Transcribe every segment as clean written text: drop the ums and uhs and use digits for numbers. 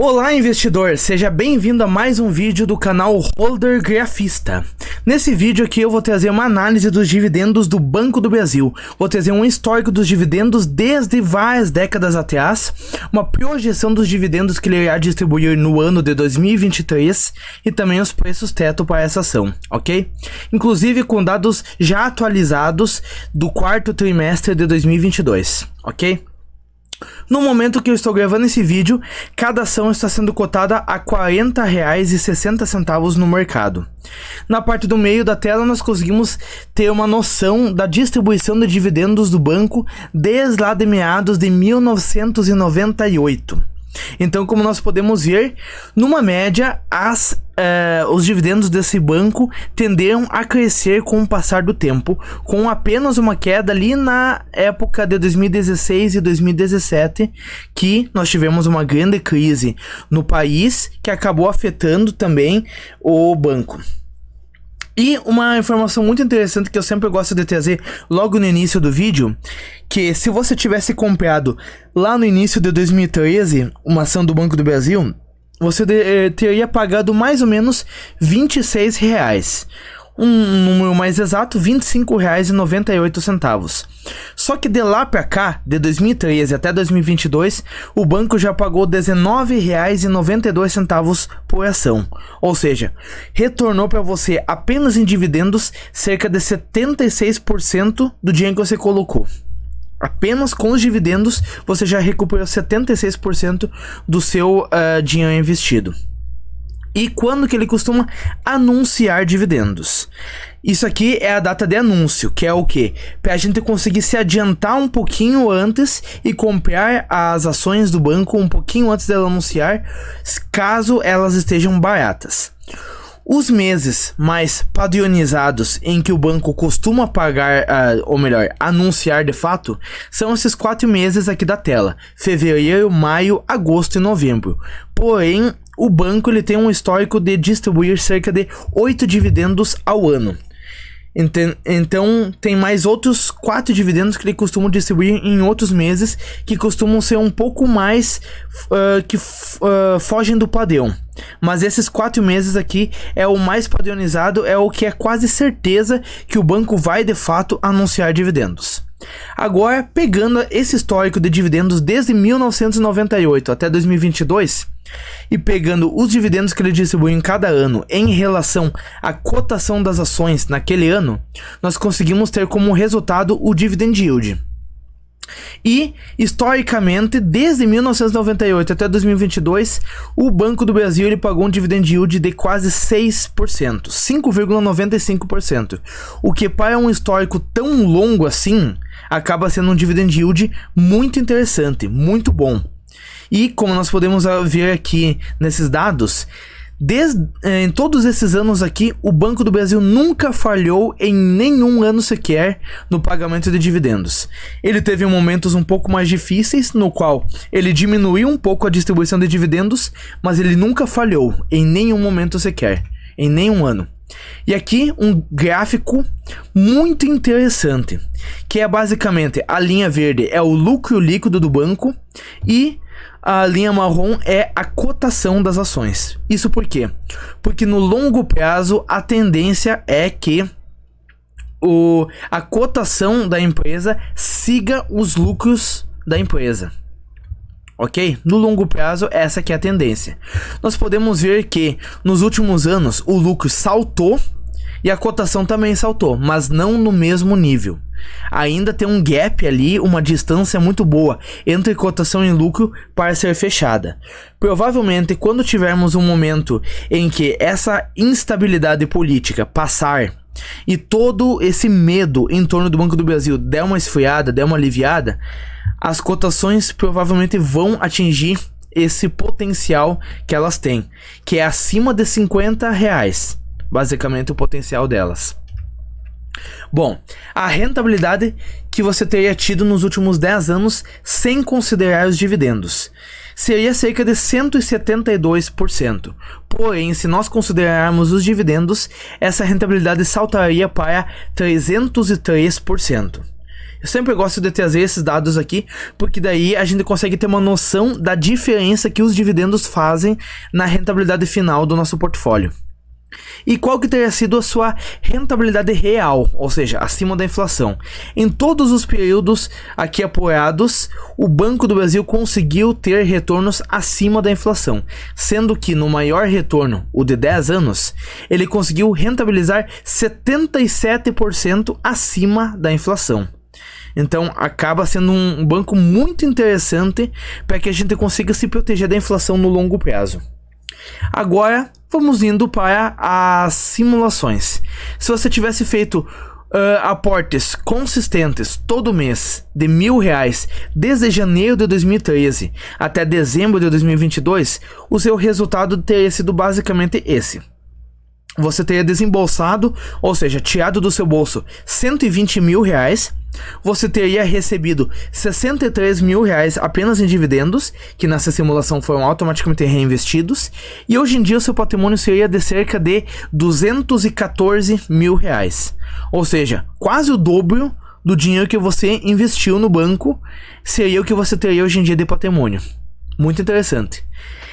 Olá investidor, seja bem-vindo a mais um vídeo do canal Holder Grafista. Nesse vídeo aqui eu vou trazer uma análise dos dividendos do Banco do Brasil. Vou trazer um histórico dos dividendos desde várias décadas atrás, uma projeção dos dividendos que ele irá distribuir no ano de 2023 e também os preços teto para essa ação, ok? Inclusive com dados já atualizados do quarto trimestre de 2022, ok? No momento que eu estou gravando esse vídeo, cada ação está sendo cotada a R$ 40,60 no mercado. Na parte do meio da tela nós conseguimos ter uma noção da distribuição de dividendos do banco desde lá de meados de 1998. Então, como nós podemos ver, numa média, os dividendos desse banco tenderam a crescer com o passar do tempo, com apenas uma queda ali na época de 2016 e 2017, que nós tivemos uma grande crise no país, que acabou afetando também o banco. E uma informação muito interessante que eu sempre gosto de trazer logo no início do vídeo, que se você tivesse comprado lá no início de 2013 uma ação do Banco do Brasil, você teria pagado mais ou menos R$26. Um número mais exato, R$25,98. Só que de lá pra cá, de 2013 até 2022, o banco já pagou R$19,92 por ação. Ou seja, retornou para você apenas em dividendos cerca de 76% do dinheiro que você colocou. Apenas com os dividendos você já recuperou 76% do seu dinheiro investido. E quando que ele costuma anunciar dividendos? Isso aqui é a data de anúncio, que é o quê? Para a gente conseguir se adiantar um pouquinho antes e comprar as ações do banco um pouquinho antes dela anunciar, caso elas estejam baratas. Os meses mais padronizados em que o banco costuma pagar, ou melhor, anunciar de fato, são esses 4 meses aqui da tela: fevereiro, maio, agosto e novembro. Porém, o banco ele tem um histórico de distribuir cerca de 8 dividendos ao ano. Então tem mais outros 4 dividendos que ele costuma distribuir em outros meses, que costumam ser um pouco mais fogem do padrão. Mas esses 4 meses aqui é o mais padronizado, é o que é quase certeza que o banco vai de fato anunciar dividendos. Agora, pegando esse histórico de dividendos desde 1998 até 2022 e pegando os dividendos que ele distribui em cada ano em relação à cotação das ações naquele ano, nós conseguimos ter como resultado o dividend yield. E, historicamente, desde 1998 até 2022, o Banco do Brasil ele pagou um dividend yield de quase 6%, 5,95%, o que para um histórico tão longo assim, acaba sendo um dividend yield muito interessante, muito bom. E como nós podemos ver aqui nesses dados, em todos esses anos aqui, o Banco do Brasil nunca falhou em nenhum ano sequer no pagamento de dividendos. Ele teve momentos um pouco mais difíceis, no qual ele diminuiu um pouco a distribuição de dividendos, mas ele nunca falhou em nenhum momento sequer, em nenhum ano. E aqui um gráfico muito interessante, que é basicamente a linha verde é o lucro líquido do banco e a linha marrom é a cotação das ações. Isso por quê? Porque no longo prazo a tendência é que a cotação da empresa siga os lucros da empresa. Ok? No longo prazo, essa que é a tendência. Nós podemos ver que nos últimos anos o lucro saltou e a cotação também saltou, mas não no mesmo nível. Ainda tem um gap ali, uma distância muito boa entre cotação e lucro para ser fechada. Provavelmente, quando tivermos um momento em que essa instabilidade política passar e todo esse medo em torno do Banco do Brasil der uma esfriada, der uma aliviada, as cotações provavelmente vão atingir esse potencial que elas têm, que é acima de R$50, basicamente o potencial delas. Bom, a rentabilidade que você teria tido nos últimos 10 anos sem considerar os dividendos seria cerca de 172%. Porém, se nós considerarmos os dividendos, essa rentabilidade saltaria para 303%. Eu sempre gosto de trazer esses dados aqui, porque daí a gente consegue ter uma noção da diferença que os dividendos fazem na rentabilidade final do nosso portfólio. E qual que teria sido a sua rentabilidade real, ou seja, acima da inflação? Em todos os períodos aqui apurados, o Banco do Brasil conseguiu ter retornos acima da inflação, sendo que no maior retorno, o de 10 anos, ele conseguiu rentabilizar 77% acima da inflação. Então acaba sendo um banco muito interessante para que a gente consiga se proteger da inflação no longo prazo. Agora vamos indo para as simulações. Se você tivesse feito aportes consistentes todo mês de R$1.000 desde janeiro de 2013 até dezembro de 2022, o seu resultado teria sido basicamente esse. Você teria desembolsado, ou seja, tirado do seu bolso R$120 mil, você teria recebido R$63 mil apenas em dividendos, que nessa simulação foram automaticamente reinvestidos, e hoje em dia o seu patrimônio seria de cerca de R$214 mil, ou seja, quase o dobro do dinheiro que você investiu no banco seria o que você teria hoje em dia de patrimônio. Muito interessante.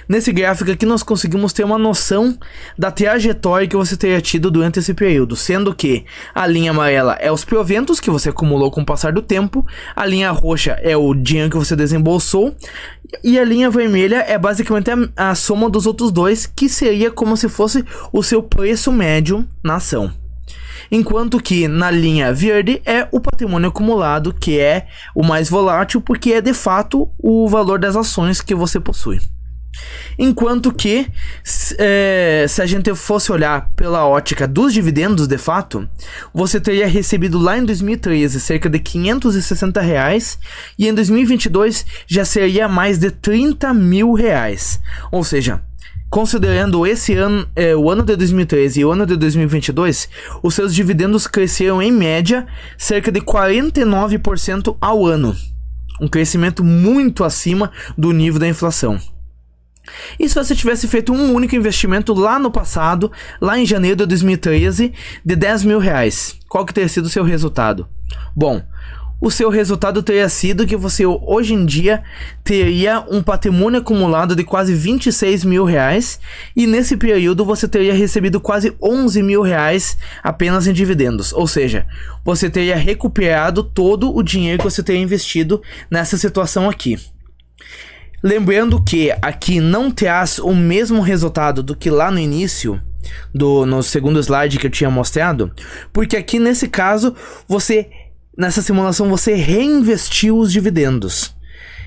Nesse gráfico aqui nós conseguimos ter uma noção da trajetória que você teria tido durante esse período, sendo que a linha amarela é os proventos que você acumulou com o passar do tempo, a linha roxa é o dinheiro que você desembolsou e a linha vermelha é basicamente a soma dos outros dois, que seria como se fosse o seu preço médio na ação. Enquanto que na linha verde é o patrimônio acumulado, que é o mais volátil, porque é de fato o valor das ações que você possui. Enquanto que, se a gente fosse olhar pela ótica dos dividendos de fato, você teria recebido lá em 2013 cerca de R$560 e em 2022 já seria mais de R$30 mil. Ou seja, considerando esse ano, o ano de 2013 e o ano de 2022, os seus dividendos cresceram em média cerca de 49% ao ano. Um crescimento muito acima do nível da inflação. E se você tivesse feito um único investimento lá no passado, lá em janeiro de 2013, de R$10 mil, qual que teria sido o seu resultado? Bom, o seu resultado teria sido que você hoje em dia teria um patrimônio acumulado de quase R$26 mil e nesse período você teria recebido quase R$11 mil apenas em dividendos, ou seja, você teria recuperado todo o dinheiro que você teria investido nessa situação aqui. Lembrando que aqui não traz o mesmo resultado do que lá no início, no segundo slide que eu tinha mostrado, porque aqui nesse caso, nessa simulação você reinvestiu os dividendos.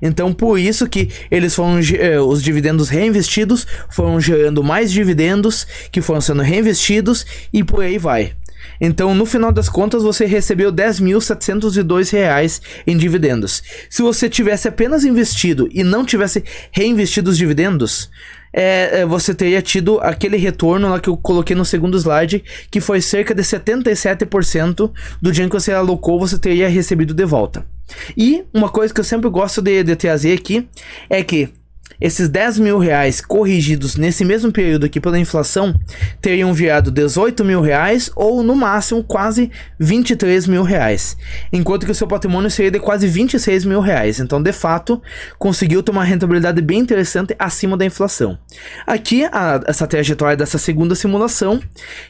Então por isso que eles foram, os dividendos reinvestidos foram gerando mais dividendos que foram sendo reinvestidos e por aí vai. Então, no final das contas, você recebeu R$10.702 em dividendos. Se você tivesse apenas investido e não tivesse reinvestido os dividendos, você teria tido aquele retorno lá que eu coloquei no segundo slide, que foi cerca de 77% do dinheiro que você alocou, você teria recebido de volta. E uma coisa que eu sempre gosto de trazer aqui é que esses R$10 mil corrigidos nesse mesmo período aqui pela inflação teriam virado R$18 mil ou no máximo quase R$23 mil, enquanto que o seu patrimônio seria de quase R$26 mil. Então de fato conseguiu ter uma rentabilidade bem interessante acima da inflação. Aqui essa trajetória dessa segunda simulação,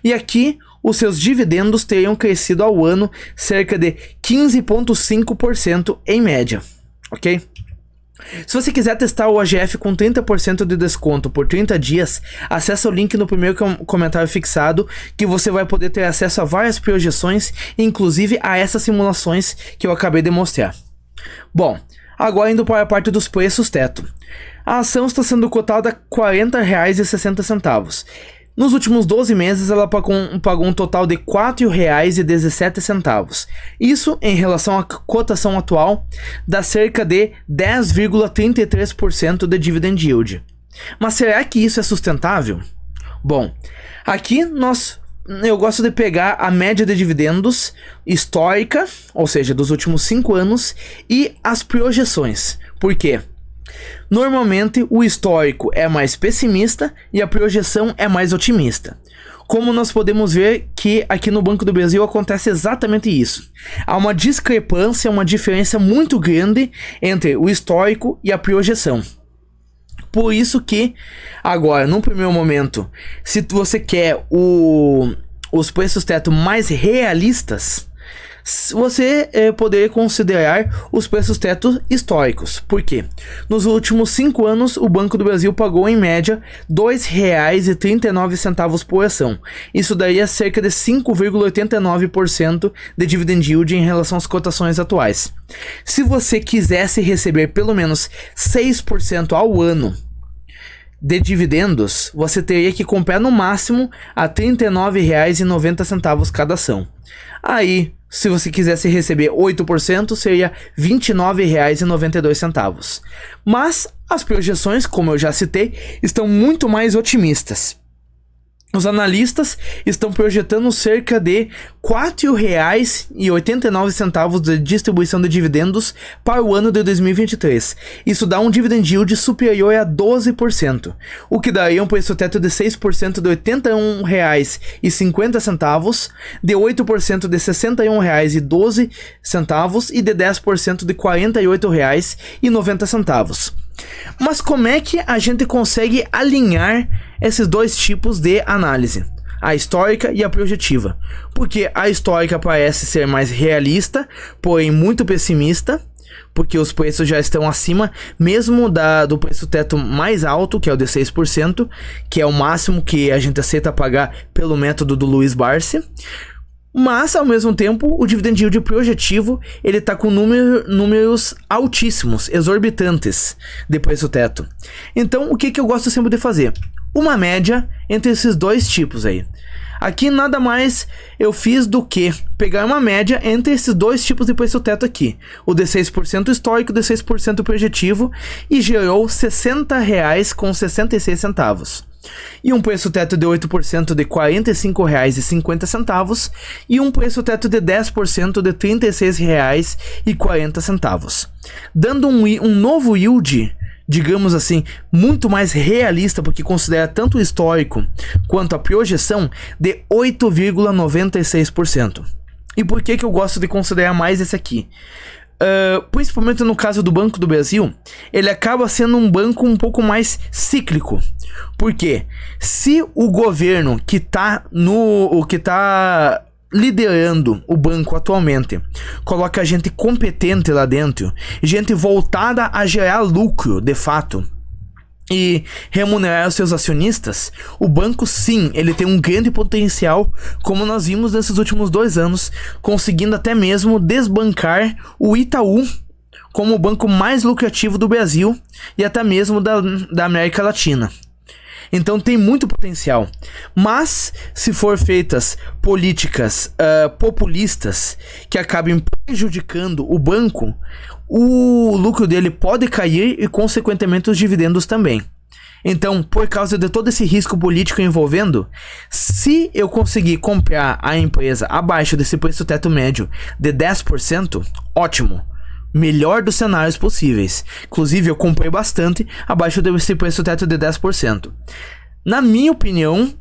e aqui os seus dividendos teriam crescido ao ano cerca de 15,5% em média, ok? Se você quiser testar o OGF com 30% de desconto por 30 dias, acessa o link no primeiro comentário fixado, que você vai poder ter acesso a várias projeções, inclusive a essas simulações que eu acabei de mostrar. Bom, agora indo para a parte dos preços teto. A ação está sendo cotada a R$40,60. Nos últimos 12 meses, ela pagou um total de R$4,17. Isso, em relação à cotação atual, dá cerca de 10,33% de dividend yield. Mas será que isso é sustentável? Bom, aqui eu gosto de pegar a média de dividendos histórica, ou seja, dos últimos 5 anos, e as projeções. Por quê? Normalmente o histórico é mais pessimista e a projeção é mais otimista. Como nós podemos ver que aqui no Banco do Brasil acontece exatamente isso. Há uma discrepância, uma diferença muito grande entre o histórico e a projeção. Por isso que, agora, num primeiro momento, se você quer os preços teto mais realistas, você poderia considerar os preços teto históricos. Por quê? Nos últimos 5 anos, o Banco do Brasil pagou em média R$ 2,39 por ação. Isso daria cerca de 5,89% de dividend yield em relação às cotações atuais. Se você quisesse receber pelo menos 6% ao ano de dividendos, você teria que comprar no máximo a R$ 39,90 cada ação. Aí, se você quisesse receber 8%, seria R$ 29,92. Mas as projeções, como eu já citei, estão muito mais otimistas. Os analistas estão projetando cerca de R$ 4,89 de distribuição de dividendos para o ano de 2023. Isso dá um dividend yield superior a 12%, o que daria um preço teto de 6% de R$ 81,50, de 8% de R$ 61,12 e de 10% de R$ 48,90. Mas como é que a gente consegue alinhar esses dois tipos de análise, a histórica e a projetiva? Porque a histórica parece ser mais realista, porém muito pessimista, porque os preços já estão acima mesmo do preço teto mais alto, que é o de 6%, que é o máximo que a gente aceita pagar pelo método do Luiz Barsi. Mas, ao mesmo tempo, o dividend yield projetivo, ele está com números altíssimos, exorbitantes de preço teto. Então, o que eu gosto sempre de fazer? Uma média entre esses dois tipos aí. Aqui nada mais eu fiz do que pegar uma média entre esses dois tipos de preço teto aqui. O de 6% histórico e o de 6% projetivo, e gerou R$ 60,66. E um preço teto de 8% de R$ 45,50 e um preço teto de 10% de R$ 36,40, dando um novo yield, digamos assim, muito mais realista, porque considera tanto o histórico quanto a projeção, de 8,96%. E por que eu gosto de considerar mais esse aqui? Principalmente no caso do Banco do Brasil, ele acaba sendo um banco um pouco mais cíclico. Porque se o governo que está liderando o banco atualmente coloca gente competente lá dentro, gente voltada a gerar lucro de fato e remunerar os seus acionistas, o banco sim, ele tem um grande potencial, como nós vimos nesses últimos 2 anos, conseguindo até mesmo desbancar o Itaú como o banco mais lucrativo do Brasil e até mesmo da América Latina. Então tem muito potencial. Mas se for feitas políticas populistas que acabem prejudicando o banco, o lucro dele pode cair e consequentemente os dividendos também. Então, por causa de todo esse risco político envolvendo, se eu conseguir comprar a empresa abaixo desse preço teto médio de 10%, ótimo. Melhor dos cenários possíveis. Inclusive, eu comprei bastante abaixo desse preço teto de 10%. Na minha opinião,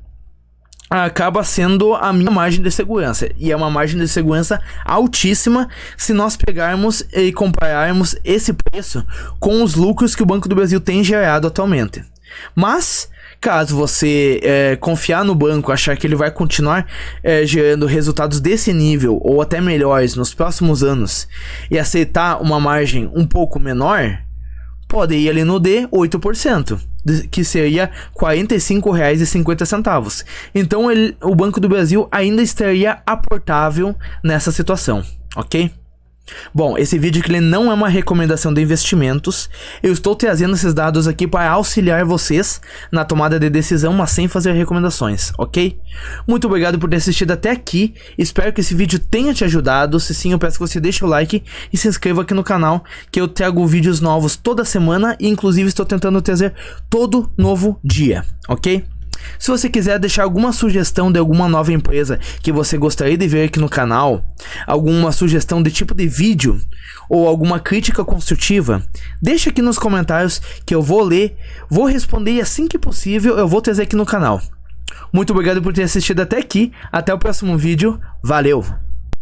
acaba sendo a minha margem de segurança. E é uma margem de segurança altíssima se nós pegarmos e compararmos esse preço com os lucros que o Banco do Brasil tem gerado atualmente. Mas, caso você confiar no banco, achar que ele vai continuar gerando resultados desse nível ou até melhores nos próximos anos e aceitar uma margem um pouco menor, pode ir ali no de 8%, que seria R$ 45,50. Então o Banco do Brasil ainda estaria aportável nessa situação, ok? Bom, esse vídeo que ele não é uma recomendação de investimentos. Eu estou trazendo esses dados aqui para auxiliar vocês na tomada de decisão, mas sem fazer recomendações, ok? Muito obrigado por ter assistido até aqui. Espero que esse vídeo tenha te ajudado. Se sim, eu peço que você deixe o like e se inscreva aqui no canal, que eu trago vídeos novos toda semana e inclusive estou tentando trazer todo novo dia, ok? Se você quiser deixar alguma sugestão de alguma nova empresa que você gostaria de ver aqui no canal, alguma sugestão de tipo de vídeo ou alguma crítica construtiva, deixa aqui nos comentários que eu vou ler, vou responder e assim que possível eu vou trazer aqui no canal. Muito obrigado por ter assistido até aqui, até o próximo vídeo, valeu!